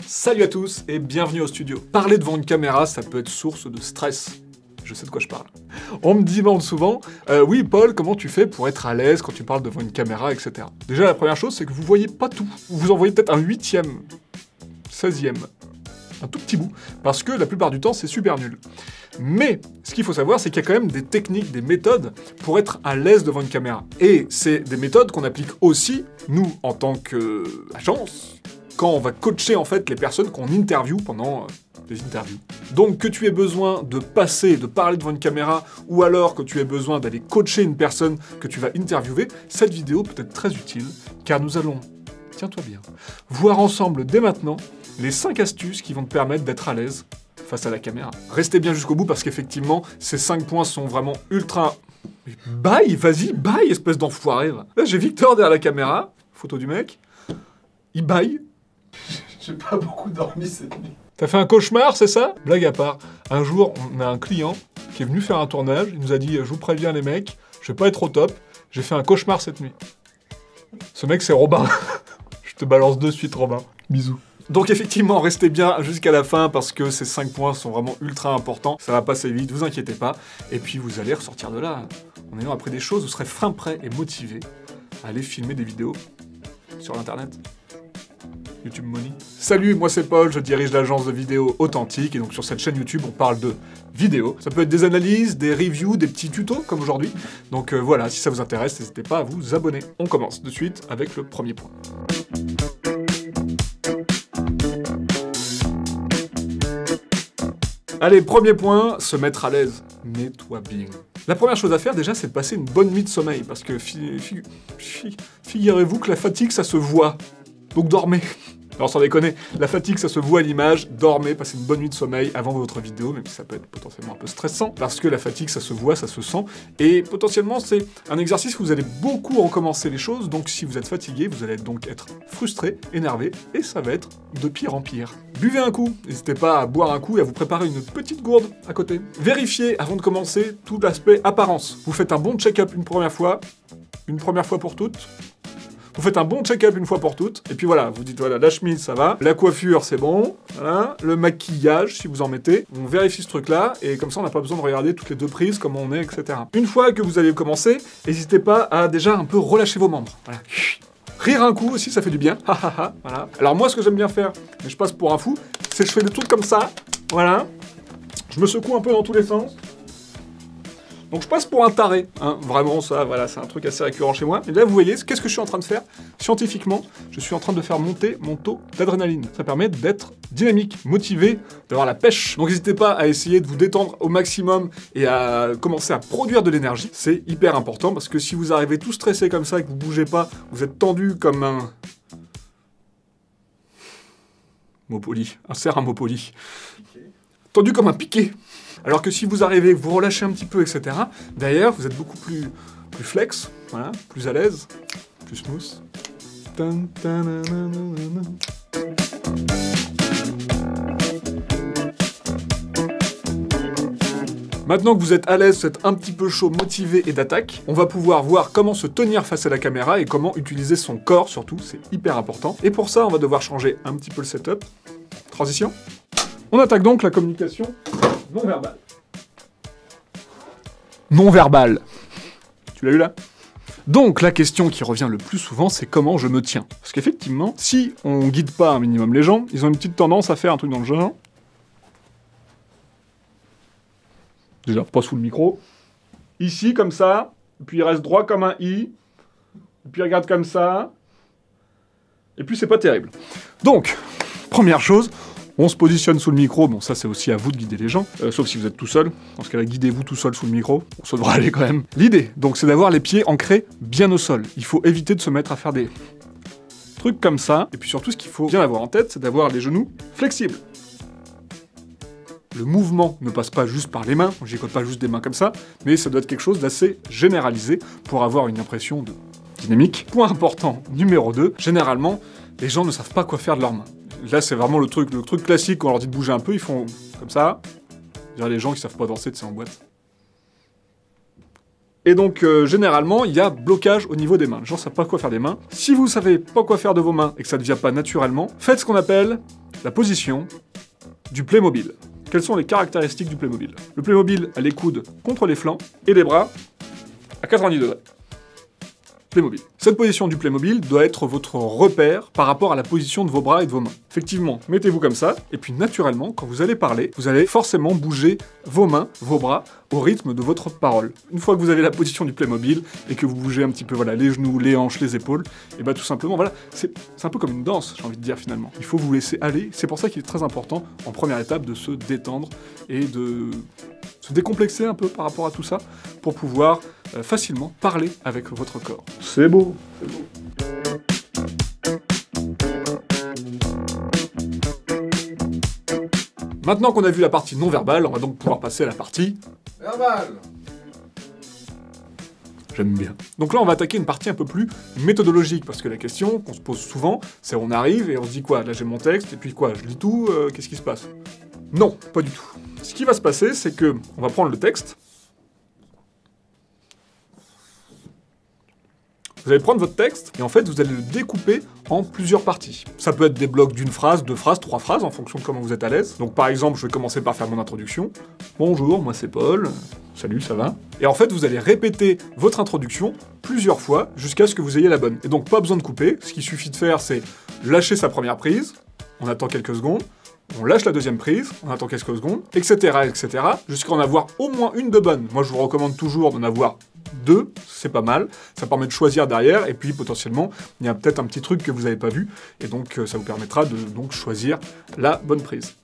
Salut à tous et bienvenue au studio. Parler devant une caméra, ça peut être source de stress. Je sais de quoi je parle. On me demande souvent, oui Paul, comment tu fais pour être à l'aise quand tu parles devant une caméra, etc. Déjà la première chose, c'est que vous voyez pas tout. Vous en voyez peut-être un 8e, 16e, un tout petit bout, parce que la plupart du temps c'est super nul. Mais ce qu'il faut savoir, c'est qu'il y a quand même des techniques, des méthodes pour être à l'aise devant une caméra. Et c'est des méthodes qu'on applique aussi, nous, en tant qu'agence, quand on va coacher en fait les personnes qu'on interviewe pendant des interviews. Donc que tu aies besoin de passer, de parler devant une caméra, ou alors que tu aies besoin d'aller coacher une personne que tu vas interviewer, cette vidéo peut être très utile, car nous allons, tiens-toi bien, voir ensemble dès maintenant les 5 astuces qui vont te permettre d'être à l'aise face à la caméra. Restez bien jusqu'au bout parce qu'effectivement, ces 5 points sont vraiment ultra... Bye, vas-y, bye, espèce d'enfoiré. Là, j'ai Victor derrière la caméra, photo du mec, il baille. J'ai pas beaucoup dormi cette nuit. T'as fait un cauchemar, c'est ça? Blague à part, un jour, on a un client qui est venu faire un tournage, il nous a dit « Je vous préviens les mecs, je vais pas être au top, j'ai fait un cauchemar cette nuit. » Ce mec, c'est Robin. Je te balance de suite, Robin. Bisous. Donc effectivement, restez bien jusqu'à la fin parce que ces 5 points sont vraiment ultra importants. Ça va passer vite, vous inquiétez pas. Et puis vous allez ressortir de là en ayant appris des choses, vous serez fin prêt et motivé à aller filmer des vidéos sur l'internet. YouTube Money. Salut, moi c'est Paul, je dirige l'agence de vidéos authentique et donc sur cette chaîne YouTube on parle de vidéos. Ça peut être des analyses, des reviews, des petits tutos comme aujourd'hui. Donc voilà, si ça vous intéresse, n'hésitez pas à vous abonner. On commence de suite avec le premier point. Allez, premier point, se mettre à l'aise. Mets-toi bien. La première chose à faire déjà, c'est de passer une bonne nuit de sommeil parce que figurez-vous que la fatigue, ça se voit. Donc dormez. Alors sans déconner, la fatigue ça se voit à l'image, dormez, passez une bonne nuit de sommeil avant votre vidéo, même si ça peut être potentiellement un peu stressant, parce que la fatigue ça se voit, ça se sent, et potentiellement c'est un exercice où vous allez beaucoup recommencer les choses, donc si vous êtes fatigué, vous allez donc être frustré, énervé, et ça va être de pire en pire. Buvez un coup, n'hésitez pas à boire un coup et à vous préparer une petite gourde à côté. Vérifiez avant de commencer tout l'aspect apparence. Vous faites un bon check-up une première fois pour toutes. Vous faites un bon check-up une fois pour toutes, et puis voilà, vous dites voilà, la chemise ça va, la coiffure c'est bon, voilà, le maquillage si vous en mettez, on vérifie ce truc-là, et comme ça on n'a pas besoin de regarder toutes les 2 prises, comment on est, etc. Une fois que vous avez commencé, n'hésitez pas à déjà un peu relâcher vos membres, voilà. Rire un coup aussi, ça fait du bien, voilà. Alors moi ce que j'aime bien faire, mais je passe pour un fou, c'est que je fais des trucs comme ça, voilà, je me secoue un peu dans tous les sens. Donc je passe pour un taré, hein, vraiment ça, voilà, c'est un truc assez récurrent chez moi. Et là vous voyez, qu'est-ce que je suis en train de faire? Scientifiquement, je suis en train de faire monter mon taux d'adrénaline. Ça permet d'être dynamique, motivé, d'avoir la pêche. Donc n'hésitez pas à essayer de vous détendre au maximum et à commencer à produire de l'énergie. C'est hyper important parce que si vous arrivez tout stressé comme ça et que vous bougez pas, vous êtes tendu comme un... mot poli, insère un mot poli. Tendu comme un piqué. Alors que si vous arrivez, vous relâchez un petit peu, etc., d'ailleurs, vous êtes beaucoup plus flex, voilà, plus à l'aise, plus smooth. Maintenant que vous êtes à l'aise, vous êtes un petit peu chaud, motivé et d'attaque, on va pouvoir voir comment se tenir face à la caméra et comment utiliser son corps, surtout, c'est hyper important. Et pour ça, on va devoir changer un petit peu le setup. Transition. On attaque donc la communication non-verbal. Non-verbal. Tu l'as eu là? Donc, la question qui revient le plus souvent, c'est comment je me tiens. Parce qu'effectivement, si on guide pas un minimum les gens, ils ont une petite tendance à faire un truc dans le genre. Déjà, pas sous le micro. Ici, comme ça. Et puis, il reste droit comme un I. Et puis, il regarde comme ça. Et puis, c'est pas terrible. Donc, première chose... On se positionne sous le micro, bon ça c'est aussi à vous de guider les gens, sauf si vous êtes tout seul, dans ce cas-là guidez-vous tout seul sous le micro, ça devrait aller quand même. L'idée, donc c'est d'avoir les pieds ancrés bien au sol, il faut éviter de se mettre à faire des trucs comme ça, et puis surtout ce qu'il faut bien avoir en tête, c'est d'avoir les genoux flexibles. Le mouvement ne passe pas juste par les mains, j'y colle pas juste des mains comme ça, mais ça doit être quelque chose d'assez généralisé pour avoir une impression de dynamique. Point important, numéro 2, généralement, les gens ne savent pas quoi faire de leurs mains. Là, c'est vraiment le truc classique, quand on leur dit de bouger un peu, ils font comme ça. Il y a les gens qui savent pas danser, c'est en boîte. Et donc, généralement, il y a blocage au niveau des mains. Les gens savent pas quoi faire des mains. Si vous savez pas quoi faire de vos mains et que ça ne vient pas naturellement, faites ce qu'on appelle la position du Playmobil. Quelles sont les caractéristiques du Playmobil? Le Playmobil a les coudes contre les flancs et les bras à 90 degrés. Playmobil. Cette position du Playmobil doit être votre repère par rapport à la position de vos bras et de vos mains. Effectivement, mettez-vous comme ça, et puis naturellement, quand vous allez parler, vous allez forcément bouger vos mains, vos bras, au rythme de votre parole. Une fois que vous avez la position du Playmobil, et que vous bougez un petit peu voilà, les genoux, les hanches, les épaules, et bah tout simplement, voilà, c'est un peu comme une danse, j'ai envie de dire finalement. Il faut vous laisser aller, c'est pour ça qu'il est très important, en première étape, de se détendre et de se décomplexer un peu par rapport à tout ça, pour pouvoir facilement parler avec votre corps. C'est beau, c'est beau. Maintenant qu'on a vu la partie non verbale, on va donc pouvoir passer à la partie verbale. J'aime bien. Donc là, on va attaquer une partie un peu plus méthodologique, parce que la question qu'on se pose souvent, c'est on arrive et on se dit quoi? Là, j'ai mon texte, et puis quoi? Je lis tout, qu'est-ce qui se passe? Non, pas du tout. Ce qui va se passer, c'est que on va prendre le texte. Vous allez prendre votre texte, et en fait, vous allez le découper en plusieurs parties. Ça peut être des blocs d'une phrase, deux phrases, trois phrases, en fonction de comment vous êtes à l'aise. Donc par exemple, je vais commencer par faire mon introduction. Bonjour, moi c'est Paul. Salut, ça va? Et en fait, vous allez répéter votre introduction plusieurs fois, jusqu'à ce que vous ayez la bonne. Et donc, pas besoin de couper. Ce qu'il suffit de faire, c'est lâcher sa première prise, on attend quelques secondes, on lâche la deuxième prise, on attend quelques secondes, etc., etc., jusqu'à en avoir au moins une de bonne. Moi, je vous recommande toujours d'en avoir 2, c'est pas mal, ça permet de choisir derrière, et puis potentiellement, il y a peut-être un petit truc que vous n'avez pas vu, et donc ça vous permettra de donc choisir la bonne prise.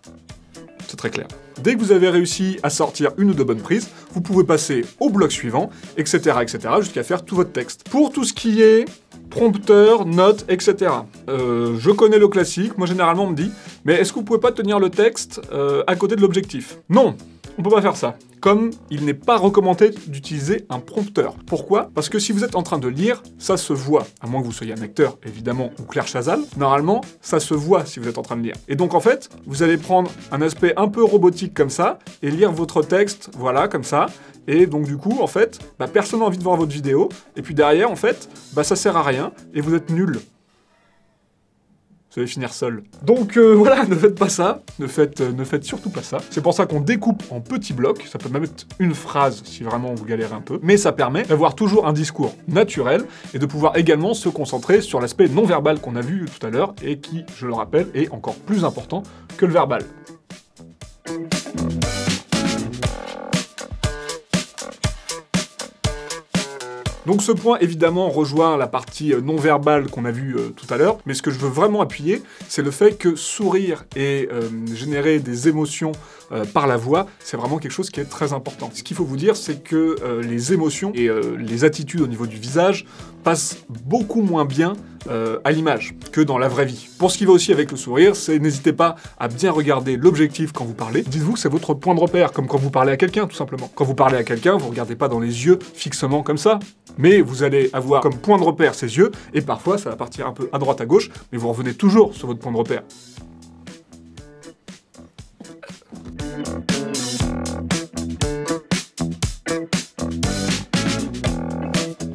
C'est très clair. Dès que vous avez réussi à sortir une ou deux bonnes prises, vous pouvez passer au bloc suivant, etc., jusqu'à faire tout votre texte. Pour tout ce qui est prompteur, notes, etc. Je connais le classique, moi généralement on me dit, mais est-ce que vous pouvez pas tenir le texte à côté de l'objectif? Non, on peut pas faire ça. Comme il n'est pas recommandé d'utiliser un prompteur. Pourquoi? Parce que si vous êtes en train de lire, ça se voit. À moins que vous soyez un acteur, évidemment, ou Claire Chazal, normalement, ça se voit si vous êtes en train de lire. Et donc en fait, vous allez prendre un aspect un peu robotique comme ça, et lire votre texte, voilà, comme ça. Et donc du coup, en fait, personne n'a envie de voir votre vidéo, et puis derrière, en fait, ça sert à rien, et vous êtes nul. Vous allez finir seul. Donc voilà, ne faites pas ça, ne faites surtout pas ça. C'est pour ça qu'on découpe en petits blocs, ça peut même être une phrase si vraiment vous galérez un peu, mais ça permet d'avoir toujours un discours naturel et de pouvoir également se concentrer sur l'aspect non verbal qu'on a vu tout à l'heure et qui, je le rappelle, est encore plus important que le verbal. Donc ce point, évidemment, rejoint la partie non-verbale qu'on a vue tout à l'heure, mais ce que je veux vraiment appuyer, c'est le fait que sourire et générer des émotions par la voix, c'est vraiment quelque chose qui est très important. Ce qu'il faut vous dire, c'est que les émotions et les attitudes au niveau du visage passent beaucoup moins bien à l'image que dans la vraie vie. Pour ce qui va aussi avec le sourire, c'est n'hésitez pas à bien regarder l'objectif quand vous parlez. Dites-vous que c'est votre point de repère, comme quand vous parlez à quelqu'un, tout simplement. Quand vous parlez à quelqu'un, vous regardez pas dans les yeux fixement comme ça, mais vous allez avoir comme point de repère ses yeux, et parfois ça va partir un peu à droite à gauche, mais vous revenez toujours sur votre point de repère.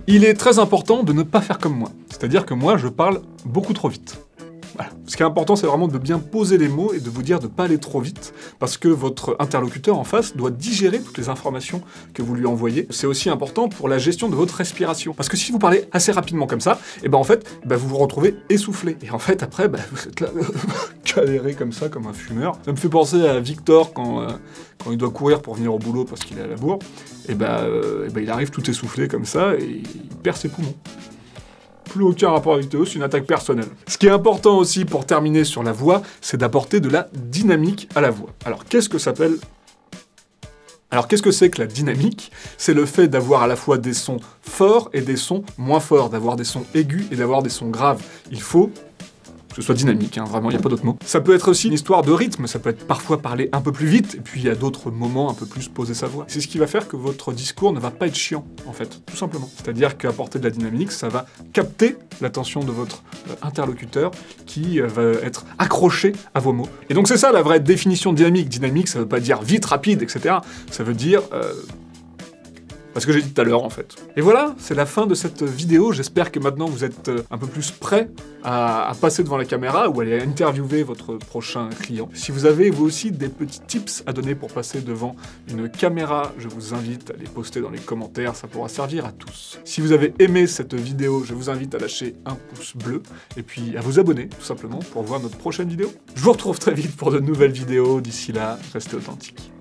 Il est très important de ne pas faire comme moi. C'est-à-dire que moi, je parle beaucoup trop vite. Voilà. Ce qui est important, c'est vraiment de bien poser les mots et de vous dire de ne pas aller trop vite, parce que votre interlocuteur en face doit digérer toutes les informations que vous lui envoyez. C'est aussi important pour la gestion de votre respiration. Parce que si vous parlez assez rapidement comme ça, et en fait, vous vous retrouvez essoufflé. Et en fait, après, vous êtes là, galéré comme ça, comme un fumeur. Ça me fait penser à Victor quand il doit courir pour venir au boulot parce qu'il est à la bourre. Il arrive tout essoufflé comme ça et il perd ses poumons. Plus aucun rapport avec Théo, c'est une attaque personnelle. Ce qui est important aussi pour terminer sur la voix, c'est d'apporter de la dynamique à la voix. Alors qu'est-ce que c'est que la dynamique? C'est le fait d'avoir à la fois des sons forts et des sons moins forts, d'avoir des sons aigus et d'avoir des sons graves. Il faut que ce soit dynamique, vraiment, il n'y a pas d'autre mot. Ça peut être aussi une histoire de rythme, ça peut être parfois parler un peu plus vite, et puis il y a d'autres moments un peu plus poser sa voix. C'est ce qui va faire que votre discours ne va pas être chiant, en fait, tout simplement. C'est-à-dire qu'apporter de la dynamique, ça va capter l'attention de votre interlocuteur, qui va être accroché à vos mots. Et donc c'est ça la vraie définition de dynamique. Dynamique, ça veut pas dire vite, rapide, etc. Ça veut dire Parce que j'ai dit tout à l'heure en fait. Et voilà, c'est la fin de cette vidéo. J'espère que maintenant vous êtes un peu plus prêts à passer devant la caméra ou aller interviewer votre prochain client. Si vous avez vous aussi des petits tips à donner pour passer devant une caméra, je vous invite à les poster dans les commentaires, ça pourra servir à tous. Si vous avez aimé cette vidéo, je vous invite à lâcher un pouce bleu et puis à vous abonner tout simplement pour voir notre prochaine vidéo. Je vous retrouve très vite pour de nouvelles vidéos. D'ici là, restez authentiques.